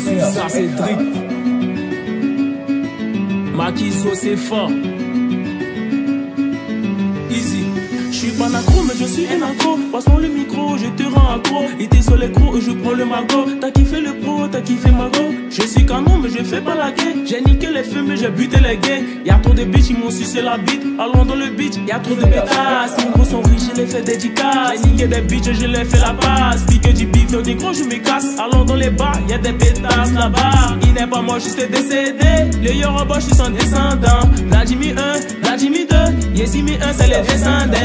suis ça, c'est Drake. Makizo, c'est fort. Easy. Je suis pas un accro, mais je suis un accro. Passe-moi le micro, je te rends accro. Et t'es sur les crocs, je prends le magot. T'as kiffé le pro, t'as kiffé ma go. Je suis canon, mais je fais pas la guerre. J'ai niqué les films, mais j'ai buté les gays. Y'a trop de bitches, ils m'ont sucé la bite. Allons dans le beach, y'a trop de pétasses. Les gros sont riches, je les fais dédicaces. J'ai niqué des bitches, je les fais la passe. Pique du bif, dans des gros, je me casse. Allons dans les bars, y'a des pétasses là-bas. Il n'est pas mort, je suis décédé. Les Yoruba, je suis sans descendant. Vladimir 1, Vladimir 2. Yesimi 1, c'est les descendants.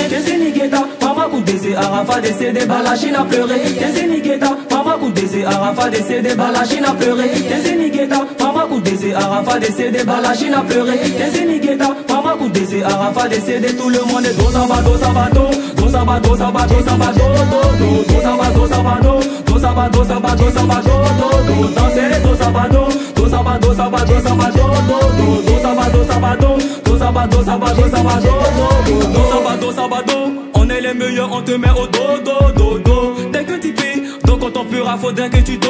Kesi Nigeta, Mama Koudese, Arafa décédé, Balachine a pleuré. Kesi Nigeta, Mama Koudese, Arafa décédé, Balachine a pleuré. Kesi Nigeta, Mama Koudese, Arafa décédé, Balachine a pleuré. Kesi Nigeta, Mama Koudese, Arafa décédé, tout le monde est dos sabado, sabado, dos sabado, sabado, sabado, dos sabado, sabado, dos sabado, sabado, sabado, danser, dos sabado, dos sabado, sabado, sabado, dos sabado, sabado, dos sabado, sabado, sabado, sabado, on est les meilleurs, on te met au dos. Dès que tu payes, donc quand on fera, faudrait que tu do.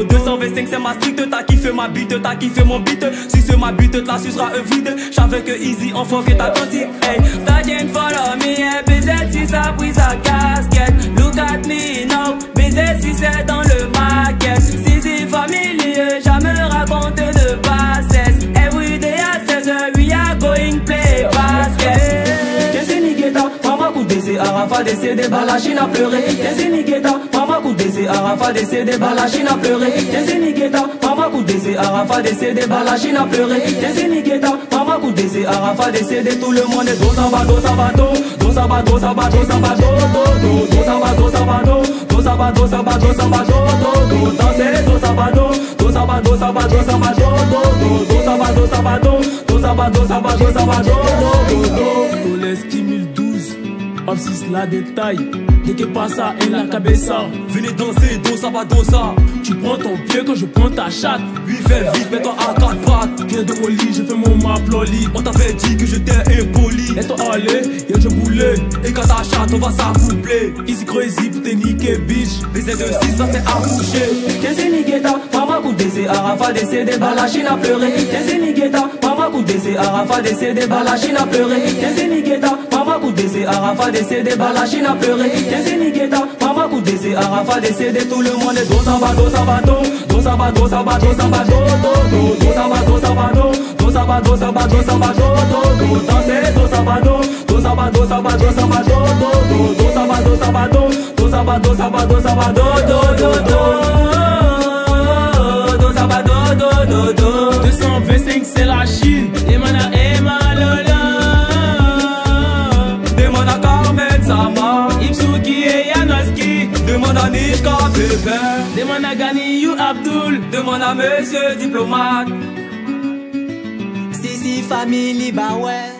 225 c'est ma stricte, t'as kiffé ma bite, t'as kiffé mon beat. Si c'est ma bite, la sucera vide. J'avais que easy, enfant que t'as tenti. Hey, t'as didn't follow me, hey, BZ si ça pris sa casquette. Look at me now, BZ si c'est dans le market. Si c'est familier, jamais raconter de bassesse. Every day at 16h, we are going play basket. Kesi Nigeta, Mama Koudese, Arafa décédé, Balachine a pleuré. Kesi Nigeta, Mama Koudese, Arafa décédé, Balachine a pleuré. Kesi Nigeta, Mama Koudese, Arafa décédé, Balachine a pleuré. Kesi Nigeta, Mama Koudese, Arafa décédé, tout le monde est dos sabado, sabado, dos sabado, sabado, sabado, dos sabado, sabado, dos sabado, sabado, sabado, danser, dos sabado, dos sabado, sabado, sabado, dos sabado, sabado, dos sabado, sabado, sabado. Toles 2012, Opsis la détail. Dès que passa en la cabeza. Venez danser, dosa ba dosa. Tu prends ton pied quand je prends ta chatte. Oui, fais vite, mets-toi à 4 pattes. Viens de mon lit, je fais mon maploli. On t'avait dit que j'étais impoli. Laisse-toi aller, et je boulais. Et quand ta chatte, on va s'accoupler. Easy crazy pour te niquer, bitch. Les Z6, ça c'est accouché. Kesi Nigeta, Mama Koudese, Arafa décédé, Balachine a pleuré. Kesi Nigeta, Mama Koudese, Arafa décédé, Balachine a pleuré. Kesi Nigeta, Mama Koudese, Arafa décédé, Balachine a pleuré. Kesi Nigeta, Mama Koudese, Arafa décédé, tout le monde est dos sabado, sabado, dos sabado, sabado, sabado, dos sabado, sabado, dos sabado, sabado, sabado, danser, dos sabado, dos sabado, sabado, sabado, dos sabado, sabado, dos sabado, sabado, sabado, dos sabado, 225 c'est la Chine. Demana Emma Lola. Demande à Carmen Sama. Ipsuki et Yanoski. Demande à Nishka Pepe. Demande à Gani You Abdul. Demande à Monsieur Diplomate. Si family, bah ouais.